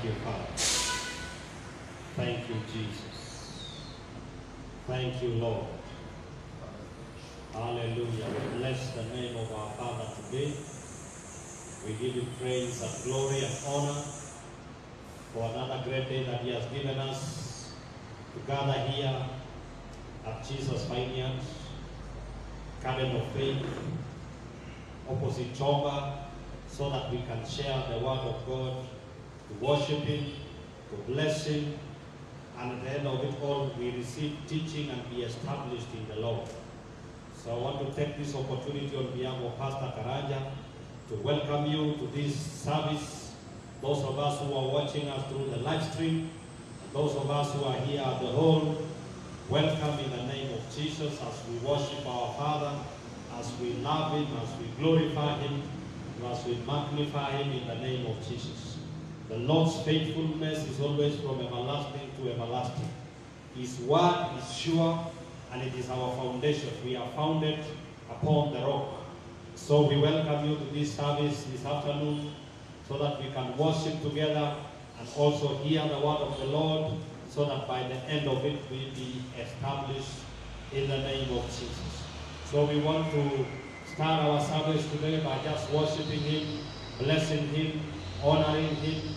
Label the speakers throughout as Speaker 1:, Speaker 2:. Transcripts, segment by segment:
Speaker 1: Thank you, Father. Thank you, Jesus. Thank you, Lord. Hallelujah. We bless the name of our Father today. We give you praise and glory and honor for another great day that He has given us to gather here at Jesus Vineyard, Garden of Faith, opposite Chonga, so that we can share the word of God, to worship Him, to bless Him, and at the end of it all, we receive teaching and be established in the Lord. So I want to take this opportunity on behalf of Pastor Karanja to welcome you to this service. Those of us who are watching us through the live stream, and those of us who are here at the hall, welcome in the name of Jesus as we worship our Father, as we love Him, as we glorify Him, and as we magnify Him in the name of Jesus. The Lord's faithfulness is always from everlasting to everlasting. His word is sure, and it is our foundation. We are founded upon the rock. So we welcome you to this service this afternoon so that we can worship together and also hear the word of the Lord, so that by the end of it we be established in the name of Jesus. So we want to start our service today by just worshiping Him, blessing Him, honoring Him,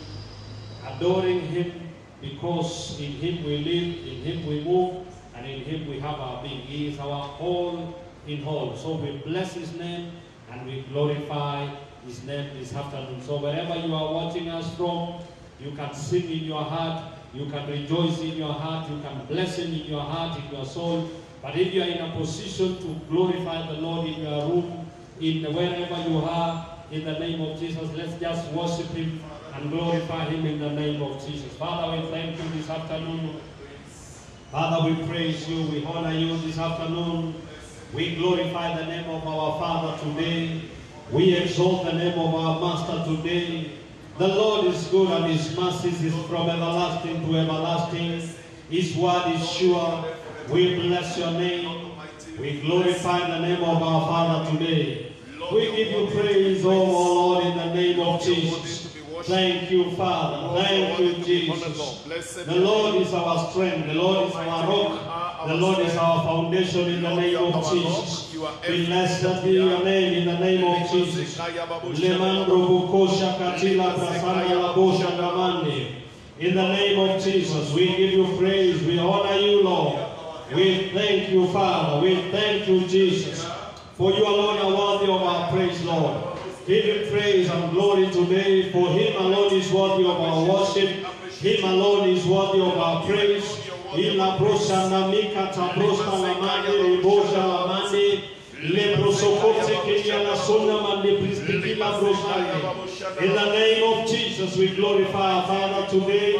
Speaker 1: adoring Him, because in Him we live, in Him we move, and in Him we have our being. He is our all in all. So we bless His name and we glorify His name this afternoon. So wherever you are watching us from, you can sing in your heart, you can rejoice in your heart, you can bless Him in your heart, in your soul. But if you are in a position to glorify the Lord in your room, in wherever you are, in the name of Jesus, let's just worship Him and glorify Him in the name of Jesus. Father, we thank you this afternoon. Father, we praise you, we honor you this afternoon. We glorify the name of our Father today. We exalt the name of our Master today. The Lord is good and His mercies is from everlasting to everlasting. His word is sure. We bless your name. We glorify the name of our Father today. We give you praise, oh Lord, in the name of Jesus. Thank you, Father. Thank you, Jesus. The Lord is our strength. The Lord is our rock. The Lord is our foundation in the name of Jesus. Blessed be your name in the name of Jesus. In the name of Jesus, we give you praise. We honor you, Lord. We thank you, Father. We thank you, Jesus. For you alone are worthy of our praise, Lord. Give Him praise and glory today, for Him alone is worthy of our worship. Him alone is worthy of our praise. In the name of Jesus, we glorify our Father today.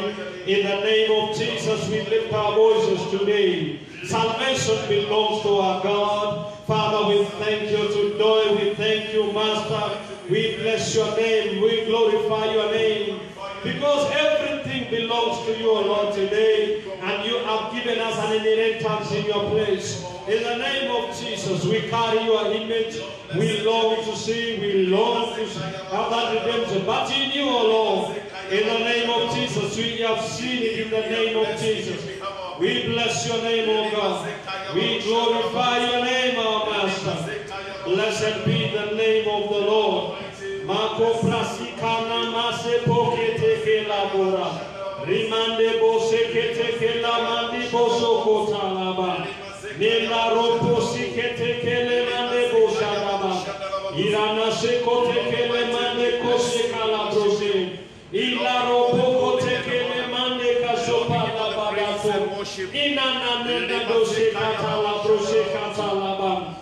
Speaker 1: In the name of Jesus, we lift our voices today. Salvation belongs to our God. Father, we thank you today. We thank you, Master. We bless your name. We glorify your name. Because everything belongs to you, Lord, today. And you have given us an inheritance in your place. In the name of Jesus, we carry your image. We long to see. We long to have that redemption. But in you, O Lord, in the name of Jesus, we have seen it in the name of Jesus. We bless your name, O God. We glorify your name, our Master. Blessed be the name of the Lord. Mako prasikana mase pokete ke labora. Rimande bose kete ke la mandi boso kota laba. Nela ropo sikete ke le mande bosa laba. Irana se kote ke le mande kose kala brose. Ila ropo kote ke le mande kasopa laba dato. Inana nenda dose kata la brose kata laba.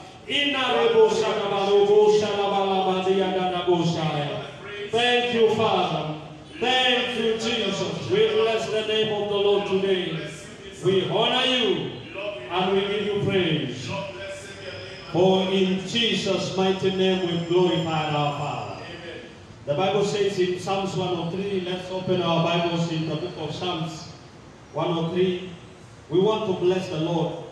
Speaker 1: Thank you, Father. Thank you, Jesus. We bless the name of the Lord today. We honor you and we give you praise. For in Jesus' mighty name we glorify our Father. The Bible says in Psalms 103, let's open our Bibles in the book of Psalms 103. We want to bless the Lord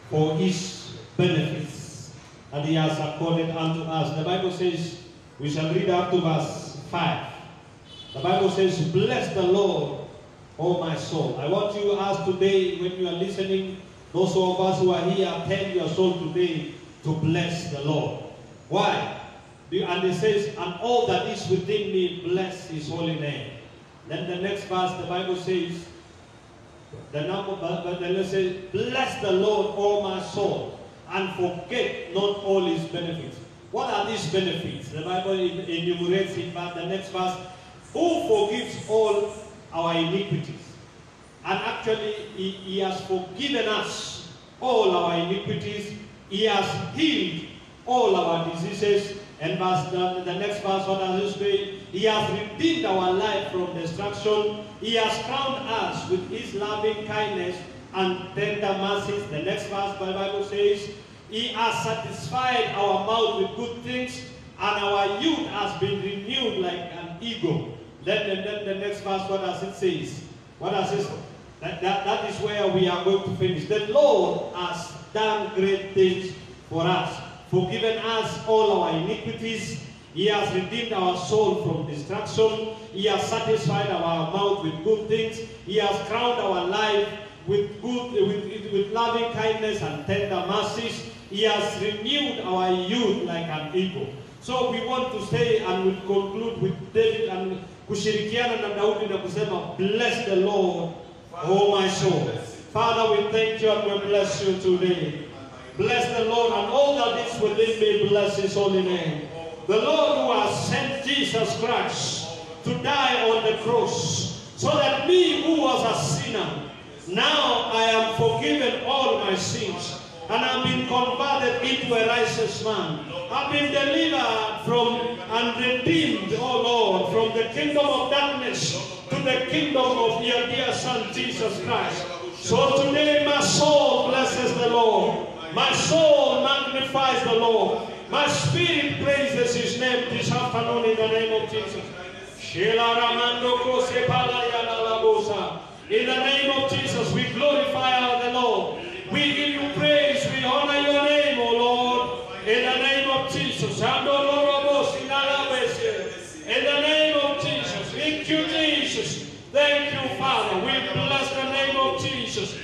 Speaker 1: for His benefits and He has accorded unto us. The Bible says, we shall read up to verse 5. The Bible says, bless the Lord, oh my soul. I want you to ask today, when you are listening, those of us who are here, tell your soul today to bless the Lord. Why? And it says, and all that is within me, bless his holy name. Then the next verse, the Bible says, bless the Lord, all my soul, and forget not all his benefits. What are these benefits? The Bible enumerates it, but the next verse, who forgives all our iniquities. And actually, he has forgiven us all our iniquities. He has healed all our diseases. And the next verse, what does it say? He has redeemed our life from destruction. He has crowned us with his loving kindness and tender mercies. The next verse, the Bible says, he has satisfied our mouth with good things, and our youth has been renewed like an eagle. Then the next verse, what does it say? What does it say? That is where we are going to finish. The Lord has done great things for us, forgiven us all our iniquities. He has redeemed our soul from destruction. He has satisfied our mouth with good things. He has crowned our life with loving kindness and tender mercies. He has renewed our youth like an eagle. So we want to stay and we'll conclude with David and kushirikiana na Daudi na kusema, bless the Lord, oh my soul. Father, we thank you and we bless you today. Bless the Lord, and all that is within me, bless his holy name. The Lord who has sent Jesus Christ to die on the cross, so that me who was a sinner, now I am forgiven all my sins, and I've been converted into a righteous man. I've been delivered from and redeemed, oh Lord, from the kingdom of darkness to the kingdom of your dear Son, Jesus Christ. So today my soul blesses the Lord. My soul magnifies the Lord. My spirit praises his name this afternoon in the name of Jesus. In the name of Jesus, we glorify the Lord. We give you praise. We honor your name, O Lord. In the name of Jesus. In the name of Jesus. Thank you, Jesus. Thank you, Father. We bless the name of Jesus.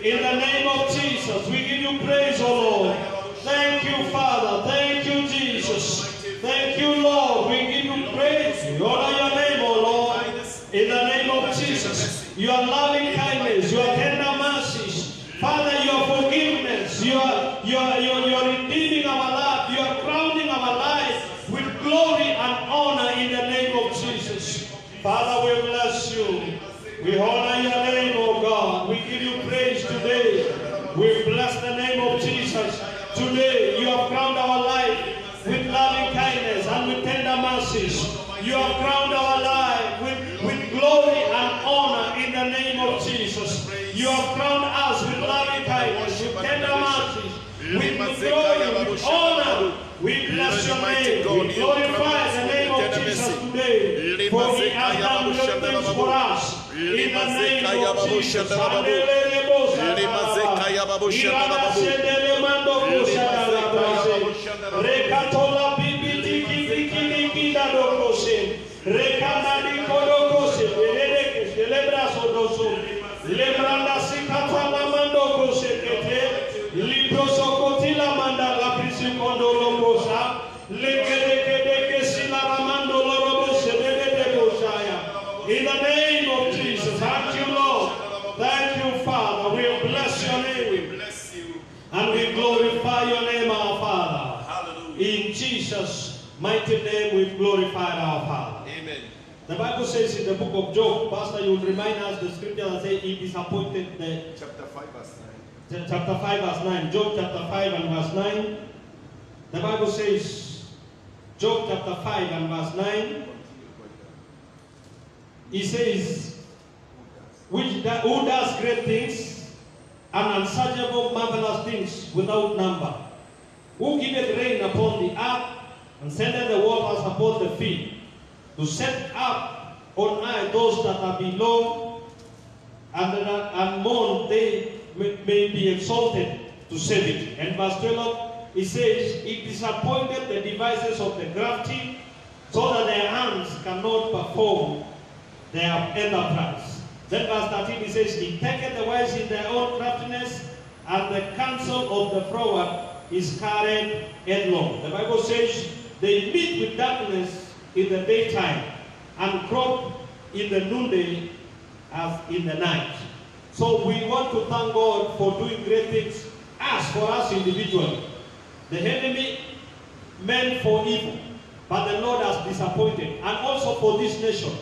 Speaker 1: In the name of Jesus, we give you praise, O Lord. Thank you, Father. Thank you, Jesus. Thank you, Lord. We give you praise. We honor your name, O Lord. In the name of Jesus, your loving kindness, your tender mercies, Father, your forgiveness, your redeeming our life, your crowning our life with glory and honor in the name of Jesus. Father, we bless you. We honor your name, O God. We give you praise today. We bless the name of Jesus. Today, you have crowned our life with loving kindness and with tender mercies. You have crowned our life with glory and honor in the name of Jesus. You have crowned us with loving kindness, with tender mercies, with glory, with honor. We bless your name. We glorify the name of Jesus today. For he has done great things for us. In the name of Jesus. In the name of Jesus, thank you, Lord. Thank you, Father. We bless your name. We bless you. And we glorify your name, our Father. Hallelujah. In Jesus' mighty name, we've glorified our Father. Amen. The Bible says in the book of Job, Pastor, you will remind us the scripture that says he disappointed the... Chapter 5, verse 9. Chapter 5, verse 9. Job chapter 5 and verse 9. The Bible says, Job chapter 5 and verse 9. He says, who does great things and unsearchable marvelous things without number, who giveth rain upon upon the earth, and sendeth the waters upon the field, to set up on high those that are below, and mourn they may be exalted to save it. And verse 12, it says, He disappointed the devices of the crafty, so that their hands cannot perform their enterprise. Then verse 13, it says, He taketh the wise in their own craftiness, and the counsel of the froward is carried headlong. The Bible says, they meet with darkness in the daytime, and crop in the noonday as in the night. So we want to thank God for doing great things as for us individually. The enemy meant for evil, but the Lord has disappointed. And also for this nation,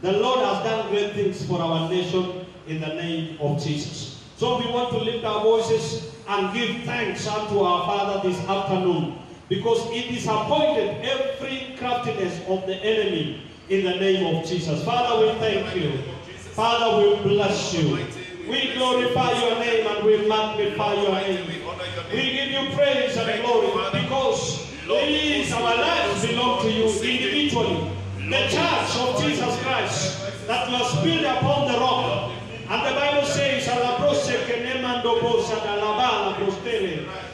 Speaker 1: the Lord has done great things for our nation in the name of Jesus. So we want to lift our voices and give thanks unto our Father this afternoon, because He disappointed every craftiness of the enemy in the name of Jesus. Father, we thank you. Father, we bless you. We glorify your name and we magnify your name. We give you praise and glory, because these our lives belong to you individually. The church of Jesus Christ that was built upon the rock. And the Bible says,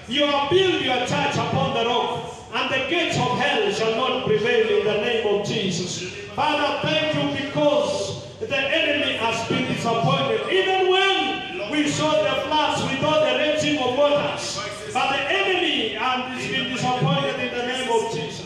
Speaker 1: you have built your church upon the rock, and the gates of hell shall not prevail in the name of Jesus. Father, thank you, because the enemy has been disappointed. Even when we saw the floods, we thought the raging of waters, but the enemy has been disappointed in the name of Jesus.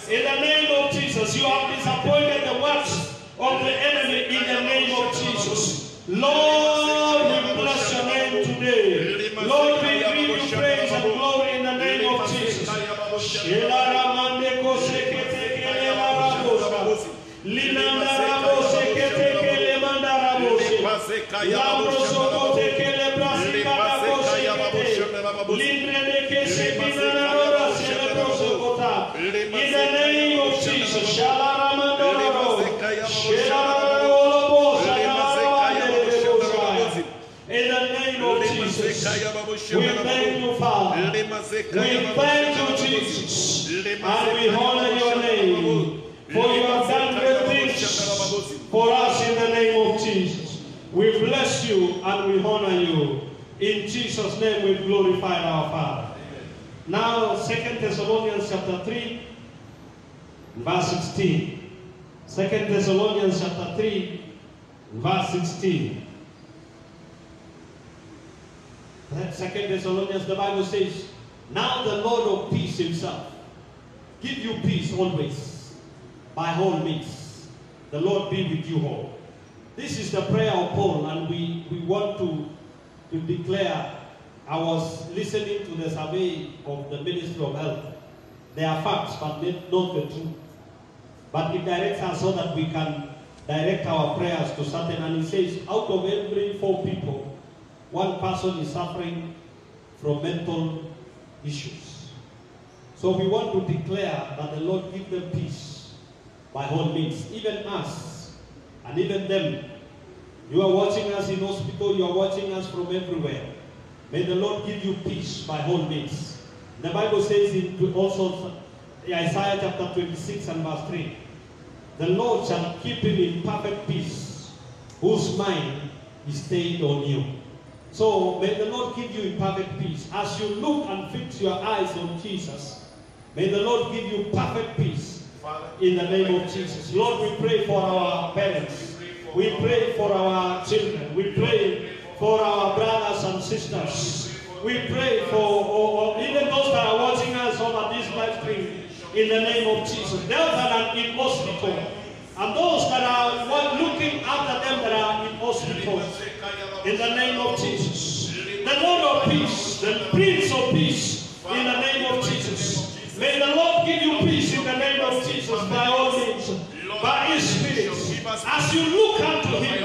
Speaker 1: In the name of Jesus, you have disappointed the works of the enemy in the name of Jesus. Lord, we bless your name today. Lord, we give you praise and glory in the name of Jesus. In the name of Jesus, in the name of Jesus, we thank you, Father. We thank you, Jesus, and we honor your name, for you have done great things for us in the name of Jesus. We bless you and we honor you. In Jesus' name we glorify our Father. Now, 2 Thessalonians chapter 3, verse 16. 2 Thessalonians chapter 3, verse 16. 2 Thessalonians, the Bible says, now the Lord of peace himself give you peace always, by all means. The Lord be with you all. This is the prayer of Paul, and we want to declare. I was listening to the survey of the Ministry of Health. They are facts, but not the truth. But it directs us so that we can direct our prayers to certain. And it says, out of every 4 people, 1 person is suffering from mental issues. So we want to declare that the Lord give them peace by all means. Even us, and even them. You are watching us in hospital, you are watching us from everywhere. May the Lord give you peace by all means. The Bible says in also Isaiah chapter 26 and verse 3, the Lord shall keep him in perfect peace, whose mind is stayed on you. So may the Lord give you in perfect peace. As you look and fix your eyes on Jesus, may the Lord give you perfect peace in the name of Jesus. Lord, we pray for our parents. We pray for our children. We pray for our brothers and sisters. We pray for even those that are watching us over this live stream in the name of Jesus. Those that are in hospital, and those that are looking after them that are in hospital, in the name of Jesus. The Lord of peace, the Prince of peace, in the name of Jesus. May the Lord give you peace in the name of Jesus by all means, by His Spirit. As you look unto Him,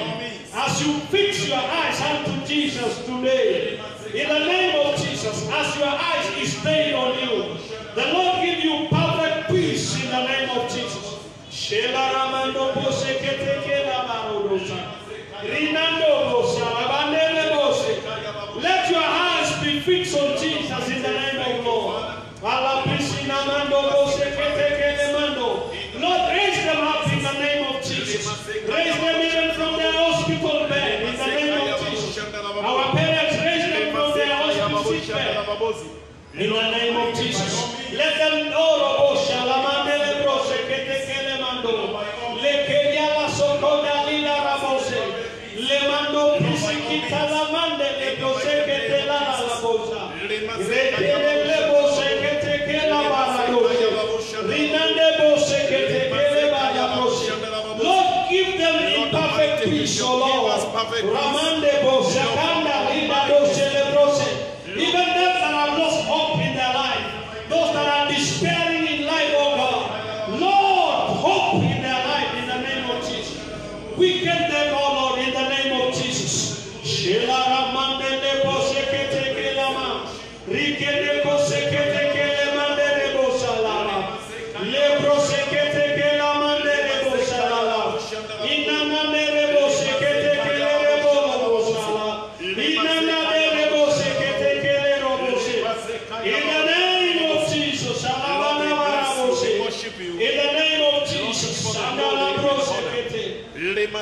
Speaker 1: as As you fix your eyes unto Jesus today, in the name of Jesus, as your eyes is stayed on you, the Lord give you perfect peace in the name of Jesus. Let your eyes be fixed on Jesus in the name of Lord. Lord, raise them up in the name of Jesus. Raise them even from their hospital bed in the name of Jesus. Our parents, raise them from their hospital bed in the name of Jesus. Let them know Lord, give them in perfect peace, O Lord. Even those that have lost hope in their life, those that are despairing in life, oh God, Lord, hope in their life in the name of Jesus. Quicken them, oh Lord, in the name of Jesus.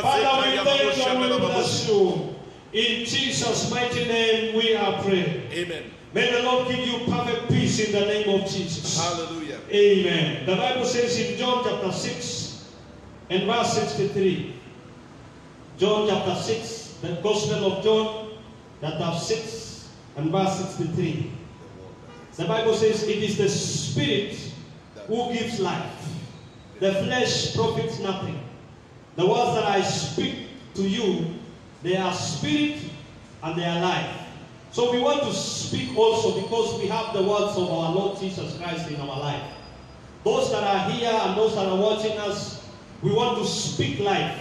Speaker 1: Father, we thank you and we bless you. In Jesus' mighty name we are praying.
Speaker 2: Amen.
Speaker 1: May the Lord give you perfect peace in the name of Jesus.
Speaker 2: Hallelujah.
Speaker 1: Amen. The Bible says in John chapter 6 and verse 63. John chapter 6, the Gospel of John chapter 6 and verse 63. The Bible says it is the Spirit who gives life. The flesh profits nothing. The words that I speak to you, they are spirit and they are life. So we want to speak also because we have the words of our Lord Jesus Christ in our life. Those that are here and those that are watching us, we want to speak life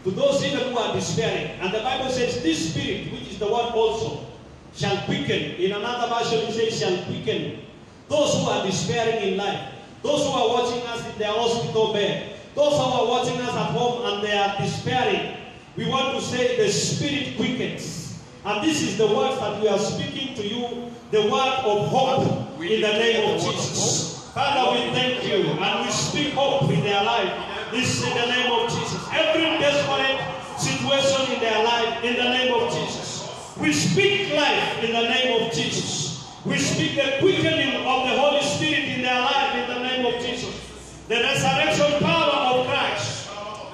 Speaker 1: to those even who are despairing. And the Bible says this Spirit, which is the word also, shall quicken. In another version it says shall quicken those who are despairing in life. Those who are watching us in their hospital bed. Those who are watching us at home and they are despairing, we want to say the Spirit quickens. And this is the word that we are speaking to you, the word of hope in the name of Jesus. Father, we thank you and we speak hope in their life. This is in the name of Jesus. Every desperate situation in their life, in the name of Jesus. We speak life in the name of Jesus. We speak the quickening of the Holy Spirit in their life in the name of Jesus. The resurrection power of Christ.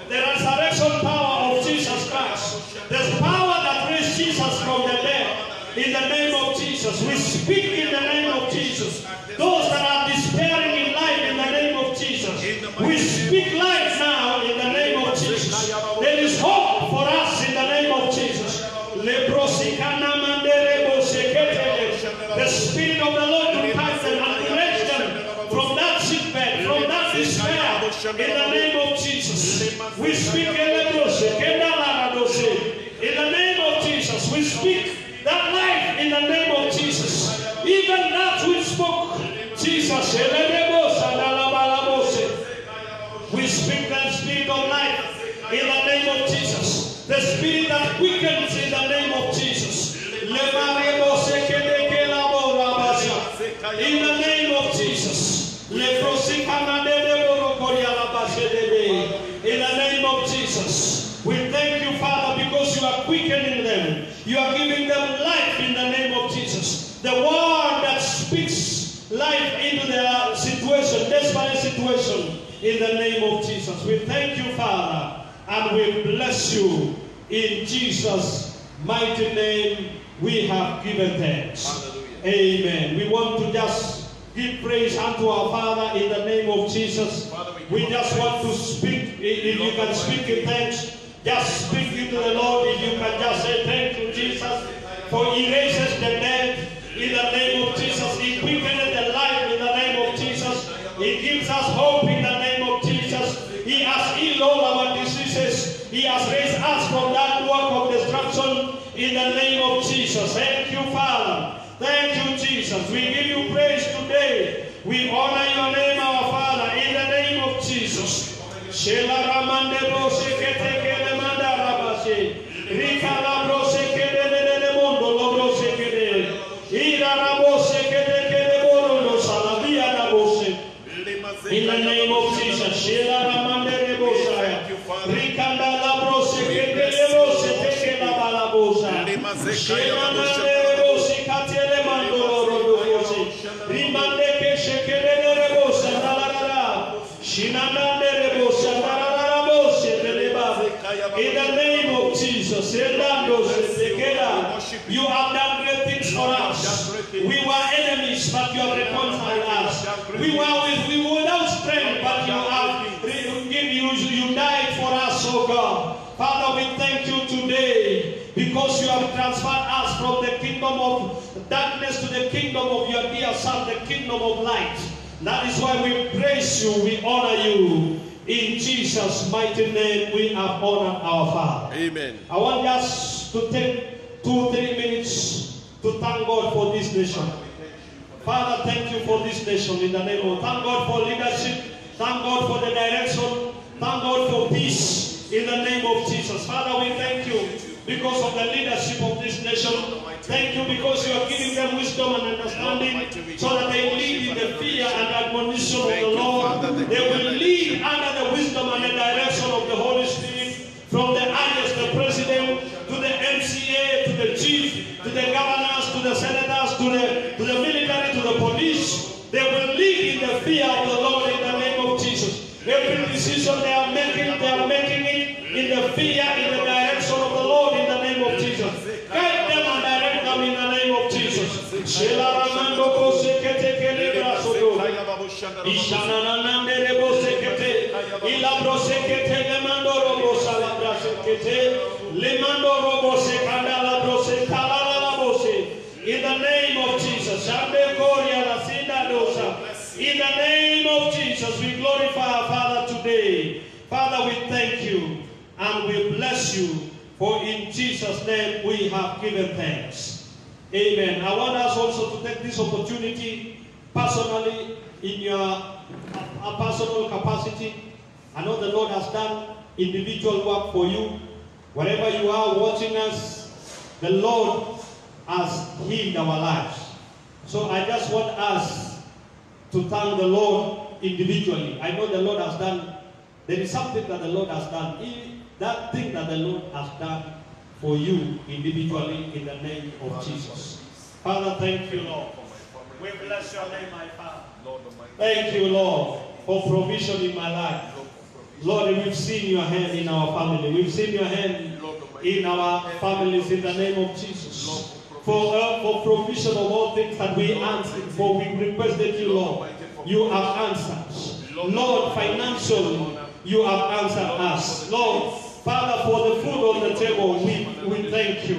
Speaker 1: The resurrection power of Jesus Christ. The power that raised Jesus from the dead. In the name of Jesus. We speak in the name of Jesus. Those that are despairing in life in the name of Jesus. We speak life now in the name of Jesus. There is hope for us in the name of Jesus. The Spirit of the Lord will touch them and raise them from that sick bed, from that despair, in the name of Jesus. We speak in the name of Jesus. We speak that life in the name of Jesus. Even that we spoke, Jesus. We speak the Spirit of life in the name of Jesus. The Spirit that quickens in the name of Jesus. In the name of Jesus. In the name of Jesus. We thank you, Father, because you are quickening them. You are giving them life in the name of Jesus. The word that speaks life into their situation, desperate situation, in the name of Jesus. We thank you, Father, and we bless you. In Jesus' mighty name, we have given thanks.
Speaker 2: Hallelujah.
Speaker 1: Amen. We want to just give praise unto our Father in the name of Jesus.
Speaker 2: Father,
Speaker 1: we just want to speak. If you can speak in thanks, just speak into the Lord. If you can just say thank you, Jesus, for He raises the dead in the name of Jesus. He quickened the life in the name of Jesus. He gives us hope in the name of Jesus. He has healed all our diseases. He has raised us from that work in the name of Jesus. Thank you, Father. Thank you, Jesus. We give you praise today. We honor your name, our Father, in the name of Jesus. Shela ramande brose kete kele manda rabase. Rika la brose kede de mondo lo brose kede. Ira rabose kede kede bolo salabia la bose. In the name of Jesus. Shela ramande rebosaya. Rika la brose kede le brose teke la balabosa. Shela ramande rebose katele mando lo rebose. Rimande ke shekede rebose la la la. Shinamande rebose la la la bose deleba. In the name of Jesus, you have done great things for us. We were enemies, but you have reconciled us. We were without strength, but you died for us, oh God. Father, we thank you today because you have transferred us from the kingdom of darkness to the kingdom of your dear Son, the kingdom of light. That is why we praise you, we honor you. In Jesus' mighty name, we have honored our Father.
Speaker 2: Amen.
Speaker 1: I want us to take 2-3 minutes to thank God for this nation. Father, thank you for this nation in the name of. Thank God for leadership. Thank God for the direction. Thank God for peace in the name of Jesus. Father, we thank you because of the leadership of this nation. Thank you because you are giving them wisdom and understanding so that they lead in the fear and admonition of the Lord. They will lead under the wisdom and the direction of the Holy Spirit, from the highest, the president, to the MCA, to the chief, to the governors, to the senators, to the military, to the police. They will lead in the fear of the Lord in the name of Jesus. Every decision they are making it in the fear, in the direction of the Lord in the name of Jesus. Guide them and direct them in the name of Jesus. In the name of Jesus. In the name of Jesus, we glorify our Father today. Father, we thank you and we bless you, for in Jesus' name we have given thanks. Amen. I want us also to take this opportunity personally in your personal capacity. I know the Lord has done individual work for you. Wherever you are watching us, the Lord has healed our lives. So I just want us to thank the Lord individually. I know the Lord has done, there is something that the Lord has done. That thing that the Lord has done for you individually in the name of Jesus. Father, thank you, Lord. We bless your name, my Father. Thank you, Lord, for provision in my life. Lord, we've seen your hand in our family. We've seen your hand in our families in the name of Jesus. For provision of all things that we answered, for we requested you, Lord. You have answered. Lord, financially, you have answered us. Lord, Father, for the food on the table, we thank you.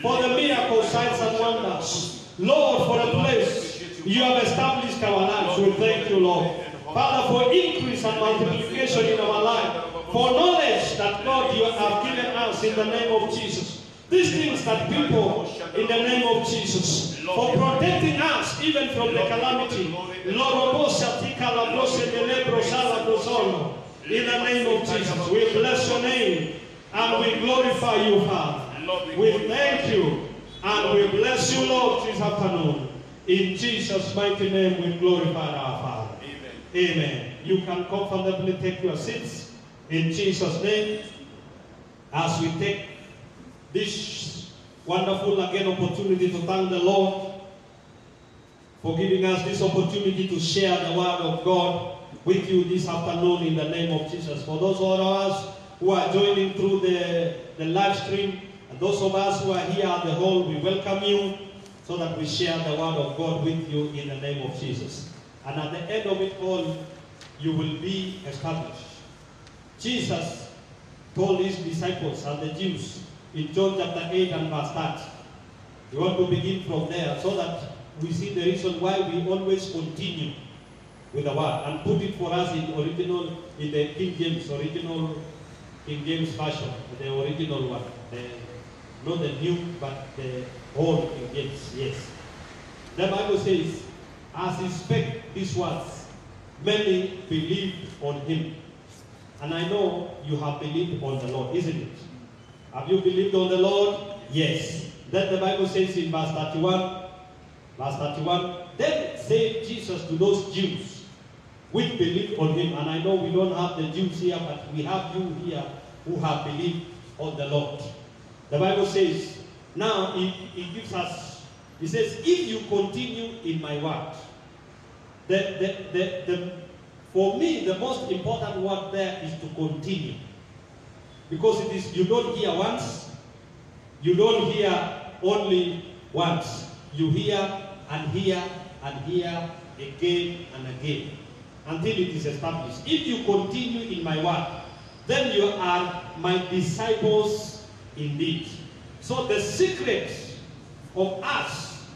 Speaker 1: For the miracles, signs and wonders. Lord, for the place you have established our lives, we thank you, Lord. Father, for increase and multiplication in our life. For knowledge that, God, you have given us in the name of Jesus. These things that people, in the name of Jesus, for protecting us even from the calamity. In the name of Jesus, we bless your name and we glorify you, Father. We thank you and we bless you, Lord, this afternoon. In Jesus' mighty name, we glorify our Father. Amen. Amen. You can comfortably take your seats in Jesus' name as we take this wonderful again opportunity to thank the Lord for giving us this opportunity to share the word of God with you this afternoon in the name of Jesus. For those of us who are joining through the live stream, and those of us who are here at the hall, we welcome you so that we share the word of God with you in the name of Jesus. And at the end of it all, you will be established. Jesus told his disciples and the Jews in John chapter 8 and verse 30. We want to begin from there so that we see the reason why we always continue with the word and put it for us in the King James version, the original one, the Not the New, but the Old King James. Yes. The Bible says, as he spake these words, many believed on him. And I know you have believed on the Lord, isn't it? Have you believed on the Lord? Yes. Then the Bible says in verse 31, then said Jesus to those Jews which believed on him. And I know we don't have the Jews here, but we have you here who have believed on the Lord. The Bible says, now it gives us, it says, if you continue in my word. For me, the most important word there is to continue. Because it is, you don't hear once, you don't hear only once. You hear and hear and hear again and again until it is established. If you continue in my word, then you are my disciples indeed. So the secret of us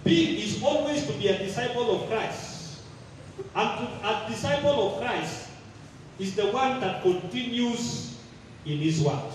Speaker 1: being is always to be a disciple of Christ. And a disciple of Christ is the one that continues in his word.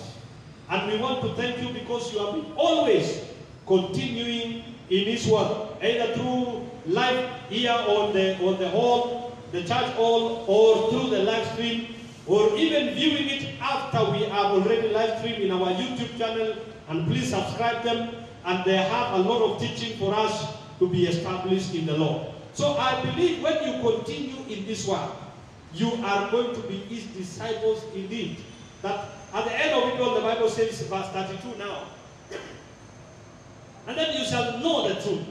Speaker 1: And we want to thank you because you have been always continuing in his word, either through live here on the hall, the church hall, or through the live stream, or even viewing it after we have already live streamed in our YouTube channel. And please subscribe them, and they have a lot of teaching for us to be established in the Lord. So I believe when you continue in this word, you are going to be his disciples indeed. That at the end of it all, the Bible says, verse 32 now, and then you shall know the truth,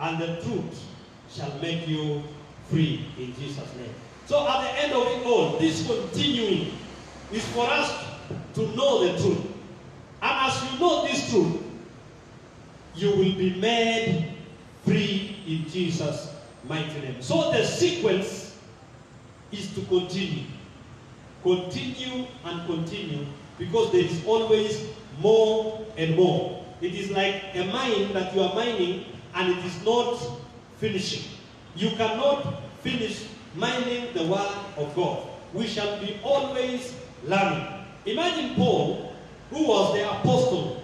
Speaker 1: and the truth shall make you free in Jesus' name. So at the end of it all, this continuing is for us to know the truth. And as you know this truth, you will be made free in Jesus' mighty name. So the sequence is to continue. Continue and continue, because there is always more and more. It is like a mine that you are mining and it is not finishing. You cannot finish mining the word of God. We shall be always learning. Imagine Paul, who was the apostle,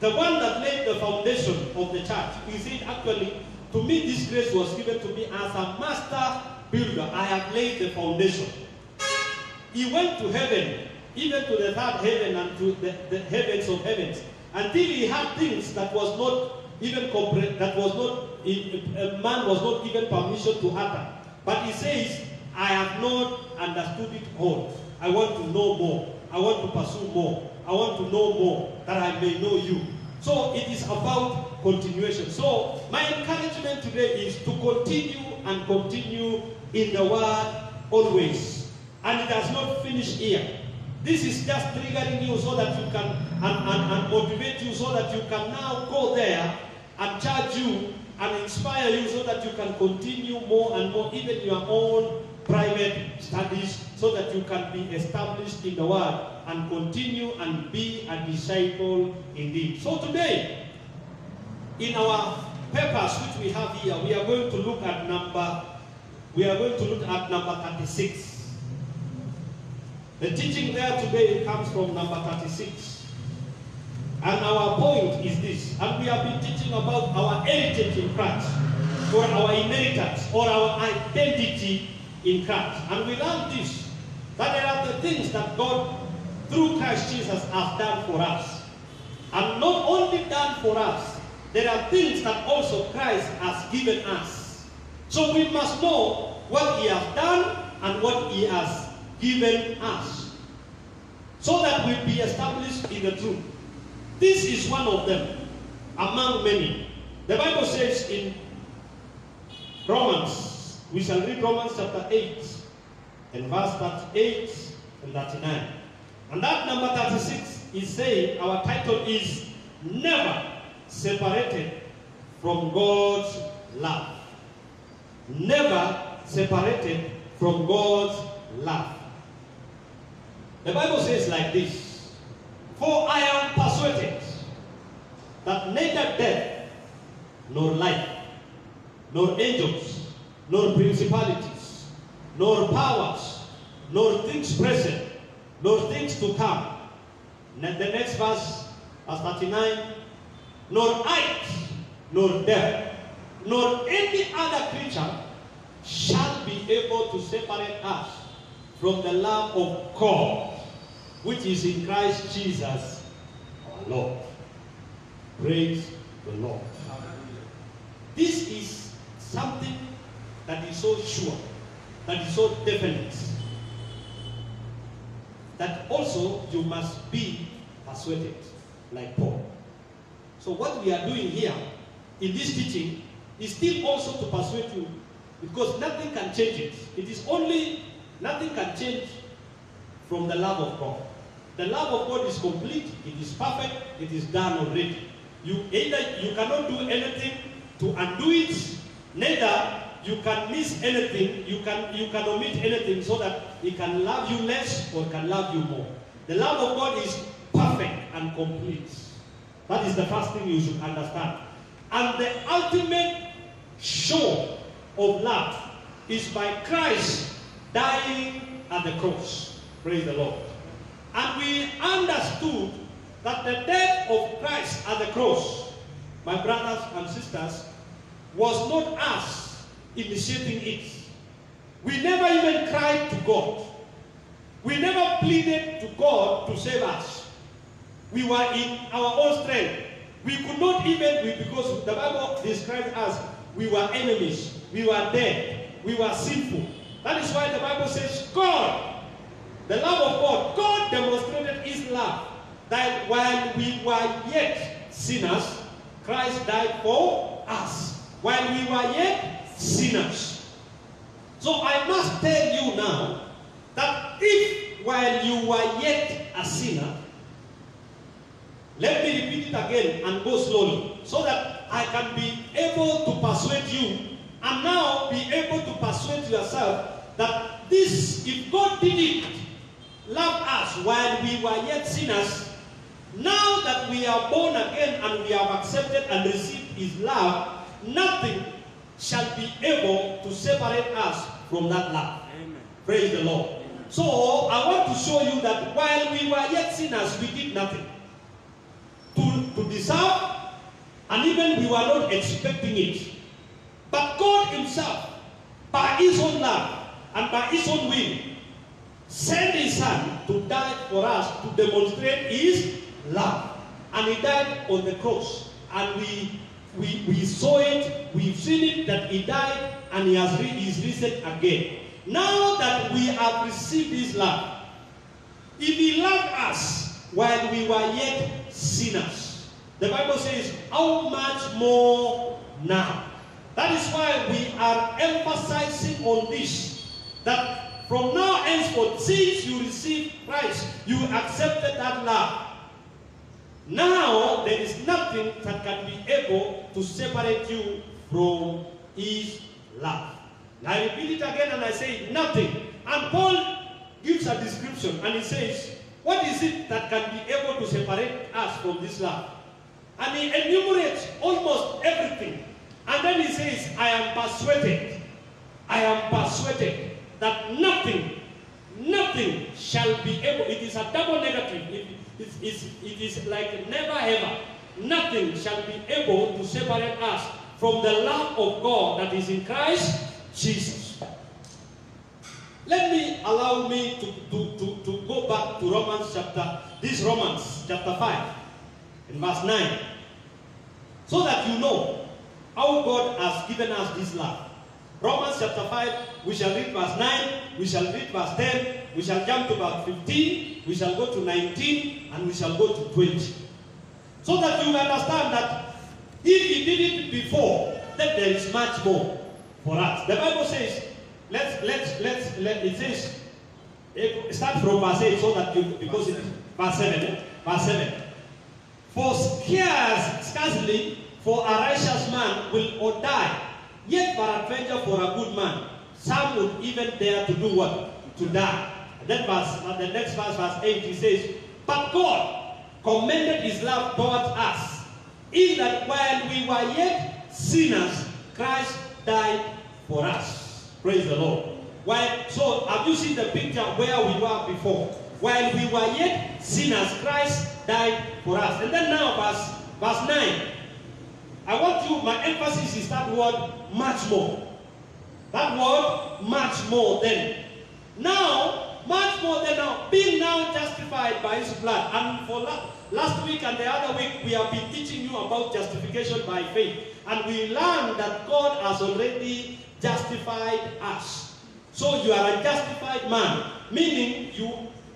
Speaker 1: the one that laid the foundation of the church. He said, actually, to me this grace was given to me as a master builder. I have laid the foundation. He went to heaven, even to the third heaven and to the heavens of heavens, until he had things that was not even man was not given permission to utter. But he says, I have not understood it all. I want to know more. I want to pursue more. I want to know more, that I may know you. So it is about continuation. So my encouragement today is to continue and continue in the word always. And it has not finished here. This is just triggering you so that you can, and motivate you so that you can now go there and charge you and inspire you so that you can continue more and more, even your own private studies, so that you can be established in the word and continue and be a disciple indeed. So today, in our papers which we have here, we are going to look at number 36. The teaching there today comes from number 36. And our point is this. And we have been teaching about our heritage in Christ, or our inheritance, or our identity in Christ. And we learned this, that there are the things that God, through Christ Jesus, has done for us. And not only done for us, there are things that also Christ has given us. So we must know what he has done and what he has given us, so that we be established in the truth. This is one of them among many. The Bible says in Romans, we shall read Romans chapter 8 and verse 38 and 39. And that number 36 is saying, our title is Never Separated from God's Love. Never separated from God's love. The Bible says like this, for I am persuaded that neither death, nor life, nor angels, nor principalities, nor powers, nor things present, nor things to come. And the next verse, verse 39, nor height, nor depth, nor any other creature shall be able to separate us from the love of God, which is in Christ Jesus our Lord. Praise the Lord. This is something that is so sure, that is so definite, that also you must be persuaded, like Paul. So what we are doing here in this teaching is still also to persuade you, because nothing can change it. It is only, nothing can change from the love of God. The love of God is complete, it is perfect, it is done already. You cannot do anything to undo it, neither you can miss anything, you can omit anything so that He can love you less or can love you more. The love of God is perfect and complete. That is the first thing you should understand. And the ultimate show of love is by Christ dying at the cross. Praise the Lord. And we understood that the death of Christ at the cross, my brothers and sisters, was not us initiating it. We never even cried to God. We never pleaded to God to save us. We were in our own strength. We could not even, because the Bible describes us, we were enemies, we were dead, we were sinful. That is why the Bible says, God, the love of God, God demonstrated His love, that while we were yet sinners, Christ died for us. While we were yet sinners. So I must tell you now that if while you were yet a sinner, let me repeat it again and go slowly, so that I can be able to persuade you, and now be able to persuade yourself that this, if God didn't love us while we were yet sinners, now that we are born again and we have accepted and received His love, nothing shall be able to separate us from that love. Amen. Praise the Lord. Amen. So I want to show you that while we were yet sinners, we did nothing to deserve, and even we were not expecting it. But God Himself, by His own love and by His own will, sent His Son to die for us to demonstrate His love. And He died on the cross. And we saw it, we've seen it, that He died and He is risen again. Now that we have received His love, if He loved us while we were yet sinners, the Bible says, how much more now? That is why we are emphasizing on this, that from now henceforth, since you received Christ, you accepted that love. Now, there is nothing that can be able to separate you from His love. I repeat it again and I say nothing. And Paul gives a description and he says, what is it that can be able to separate us from this love? And he enumerates almost everything. And then he says, I am persuaded that nothing shall be able, it is a double negative, it is like never ever, nothing shall be able to separate us from the love of God that is in Christ Jesus. Allow me to go back to Romans chapter 5, in verse 9, so that you know how God has given us this love. Romans chapter 5, we shall read verse 9, we shall read verse 10, we shall jump to verse 15, we shall go to 19, and we shall go to 20. So that you understand that if He did it before, then there is much more for us. The Bible says, it says, start from verse 8 so that because it is verse 7. For scarcely for a righteous man will or die, yet peradventure for a good man, some would even dare to do what? To die. And then the next verse, verse 8, he says, but God commended His love towards us, in that while we were yet sinners, Christ died for us. Praise the Lord. So have you seen the picture where we were before? While we were yet sinners, Christ died for
Speaker 2: for us. And then now, verse 9. I want you, my emphasis is that word, much more. That word, much more than. Now, much more than now, being now justified by his blood. And for last week and the other week, we have been teaching you about justification by faith. And we learned that God has already justified us. So you are a justified man, meaning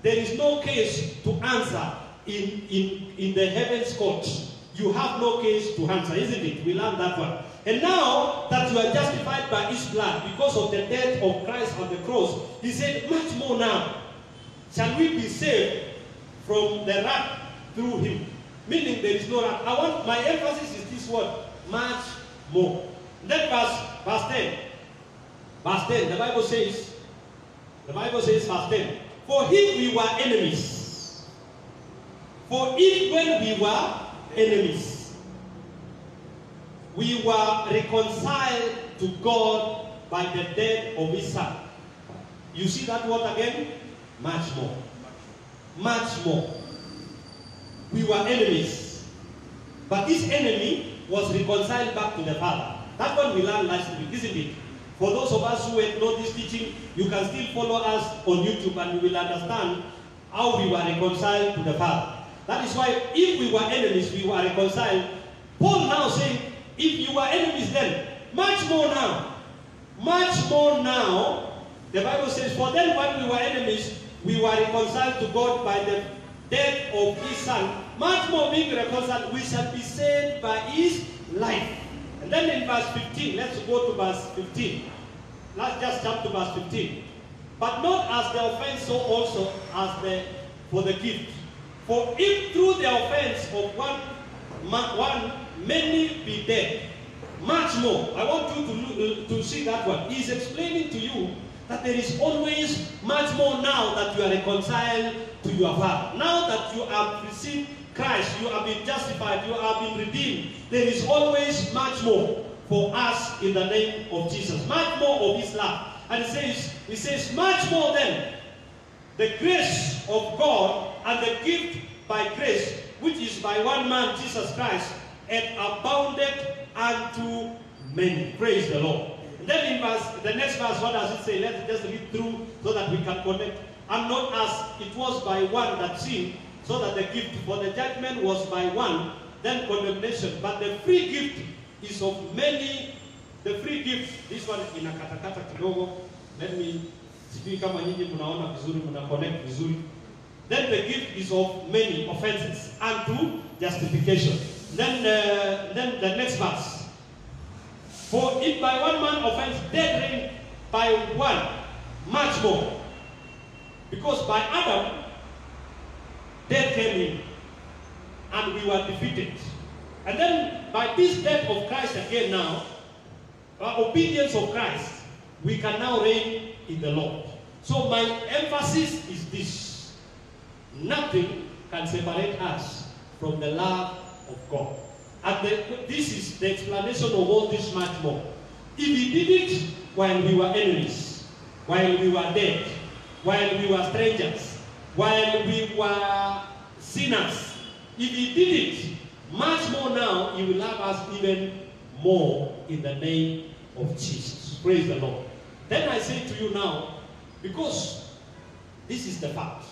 Speaker 2: there is no case to answer in the heavens court. You have no case to answer, isn't it? We learned that one. And now that you are justified by his blood because of the death of Christ on the cross, he said, much more now shall we be saved from the wrath through him. Meaning there is no wrath. My emphasis is this word, much more. Then verse 10. Verse 10, the Bible says, verse 10, for if we were enemies, for if when we were enemies, we were reconciled to God by the death of his son. You see that word again? Much more. Much more. We were enemies, but this enemy was reconciled back to the Father. That one we learned last week, isn't it? For those of us who had know this teaching, you can still follow us on YouTube and you will understand how we were reconciled to the Father. That is why if we were enemies, we were reconciled. Paul now saying, if you were enemies then, much more now. Much more now, the Bible says, for then when we were enemies, we were reconciled to God by the death of his son. Much more being reconciled, we shall be saved by his life. And then in verse 15, let's go to verse 15. Let's just jump to verse 15. But not as the offense, so also as for the gift. For if through the offense of one many be dead, much more. I want you to see that one. He's explaining to you that there is always much more now that you are reconciled to your Father. Now that you have received Christ, you have been justified, you have been redeemed. There is always much more for us in the name of Jesus. Much more of his love. And he says, much more than the grace of God and the gift by grace, which is by one man, Jesus Christ, and abounded unto many. Praise the Lord. And then in the next verse, what does it say? Let's just read through so that we can connect. And not as it was by one that sinned, so that the gift for the judgment was by one, then condemnation. But the free gift is of many. The free gift, this one in a katakata kidogo. Let me sijui kama nyinyi mnaona vizuri, mna connect vizuri. Then the gift is of many offenses unto justification. Then the next verse. For if by one man offense death reigned by one, much more. Because by Adam death came in, and we were defeated. And then by this death of Christ again now, obedience of Christ, we can now reign in the Lord. So my emphasis is this. Nothing can separate us from the love of God. And this is the explanation of all this much more. If he did it while we were enemies, while we were dead, while we were strangers, while we were sinners, if he did it, much more now, he will love us even more in the name of Jesus. Praise the Lord. Then I say to you now, because this is the fact,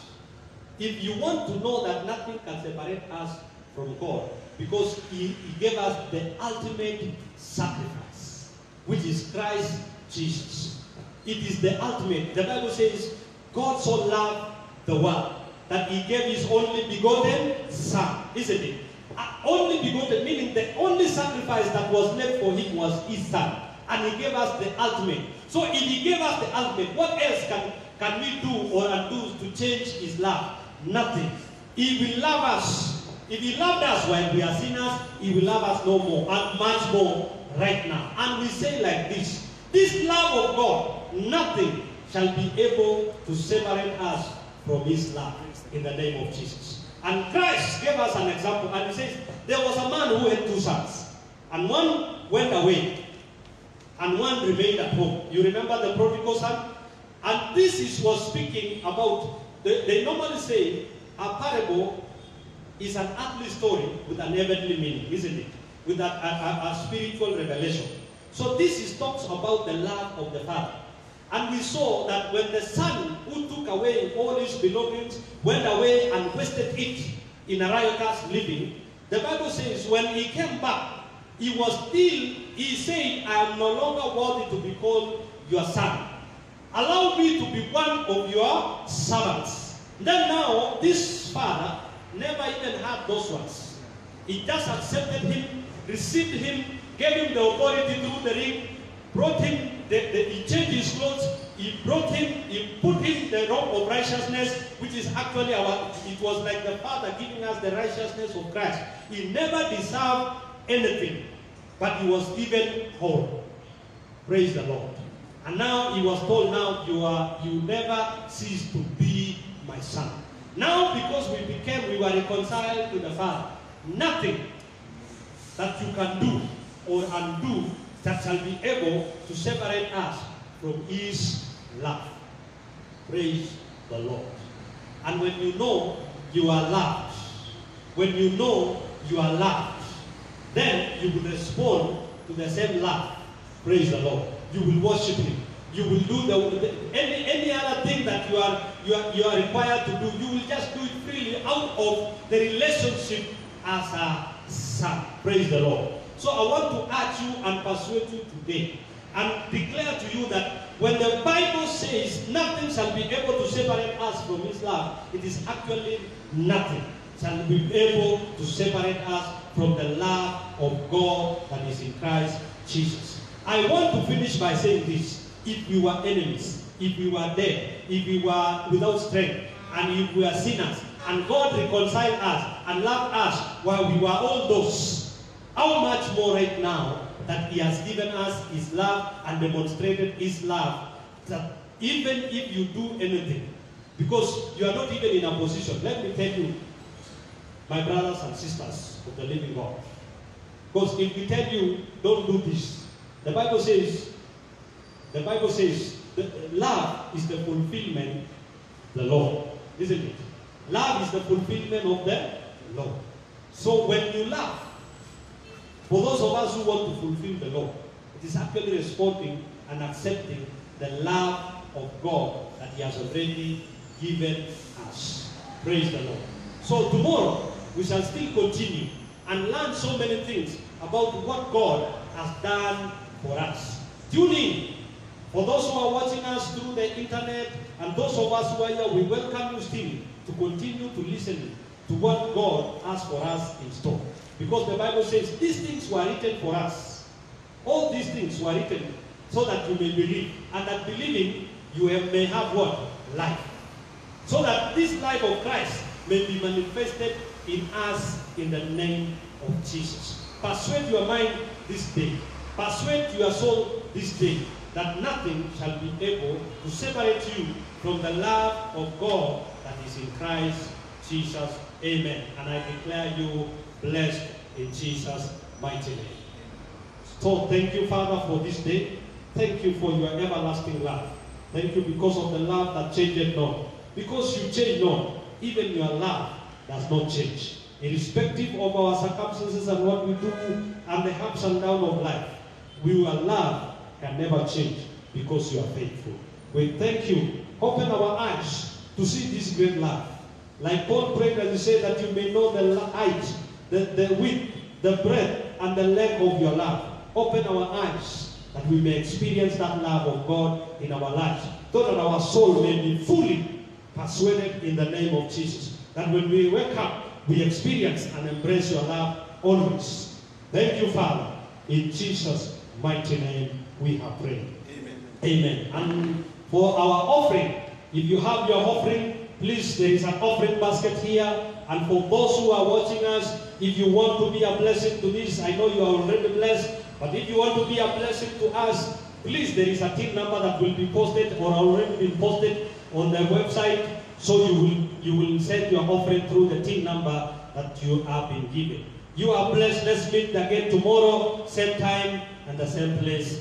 Speaker 2: if you want to know that nothing can separate us from God, because he gave us the ultimate sacrifice, which is Christ Jesus. It is the ultimate. The Bible says, God so loved the world that he gave his only begotten Son, isn't it? Only begotten, meaning the only sacrifice that was left for him was his Son. And he gave us the ultimate. So if he gave us the ultimate, what else can we do or undo to change his love? Nothing. He will love us. If he loved us while we are sinners, he will love us no more and much more right now. And we say like this, this love of God, nothing shall be able to separate us from his love in the name of Jesus. And Christ gave us an example, and he says, there was a man who had 2 sons, and one went away, and one remained at home. You remember the prodigal son? And this was speaking about, they normally say, a parable is an earthly story with an heavenly meaning, isn't it? With a spiritual revelation. So this talks about the love of the Father. And we saw that when the Son who took away all his belongings went away and wasted it in a riotous living, the Bible says when he came back, he said, I am no longer worthy to be called your son. Allow me to be one of your servants. Then now, this father never even had those ones. He just accepted him, received him, gave him the authority through the ring, brought him, he changed his clothes, he put him the robe of righteousness, which is actually it was like the Father giving us the righteousness of Christ. He never deserved anything, but he was given whole. Praise the Lord. And now he was told, now you never cease to be my son. Now because we were reconciled to the Father, nothing that you can do or undo that shall be able to separate us from his love. Praise the Lord. And when you know you are loved, when you know you are loved, then you will respond to the same love. Praise the Lord. You will worship him. You will do any other thing that you are required to do. You will just do it freely out of the relationship as a son. Praise the Lord. So I want to urge you and persuade you today and declare to you that when the Bible says nothing shall be able to separate us from his love, it is actually nothing shall be able to separate us from the love of God that is in Christ Jesus. I want to finish by saying this. If we were enemies, if we were dead, if we were without strength, and if we were sinners, and God reconciled us and loved us while we were all those, how much more right now that he has given us his love and demonstrated his love, that even if you do anything, because you are not even in a position, let me tell you, my brothers and sisters of the living God, because if we tell you, don't do this, the Bible says that love is the fulfillment of the law, isn't it? Love is the fulfillment of the law. So when you love, for those of us who want to fulfill the law, it is actually responding and accepting the love of God that he has already given us. Praise the Lord. So tomorrow, we shall still continue and learn so many things about what God has done for us. Tune in. For those who are watching us through the internet and those of us who are here, we welcome you still to continue to listen to what God has for us in store. Because the Bible says these things were written for us. All these things were written so that you may believe. And that believing, you may have what? Life. So that this life of Christ may be manifested in us in the name of Jesus. Persuade your mind this day. Persuade your soul this day that nothing shall be able to separate you from the love of God that is in Christ Jesus. Amen. And I declare you blessed in Jesus' mighty name. So thank you, Father, for this day. Thank you for your everlasting love. Thank you because of the love that changeth not. Because you change not, even your love does not change. Irrespective of our circumstances and what we do and the ups and downs of life, your love can never change because you are faithful. We thank you. Open our eyes to see this great love. Like Paul prayed and he said that you may know the height, the width, the breadth, and the length of your love. Open our eyes that we may experience that love of God in our lives, so that our soul may be fully persuaded in the name of Jesus. That when we wake up, we experience and embrace your love always. Thank you, Father. In Jesus' mighty name we have prayed. Amen. Amen. And for our offering, if you have your offering, please, there is an offering basket here. And for those who are watching us, if you want to be a blessing to this, I know you are already blessed, but if you want to be a blessing to us, please, there is a TIN number that will be posted or already been posted on the website. So you will send your offering through the TIN number that you have been given. You are blessed. Let's meet again tomorrow, same time and the same place.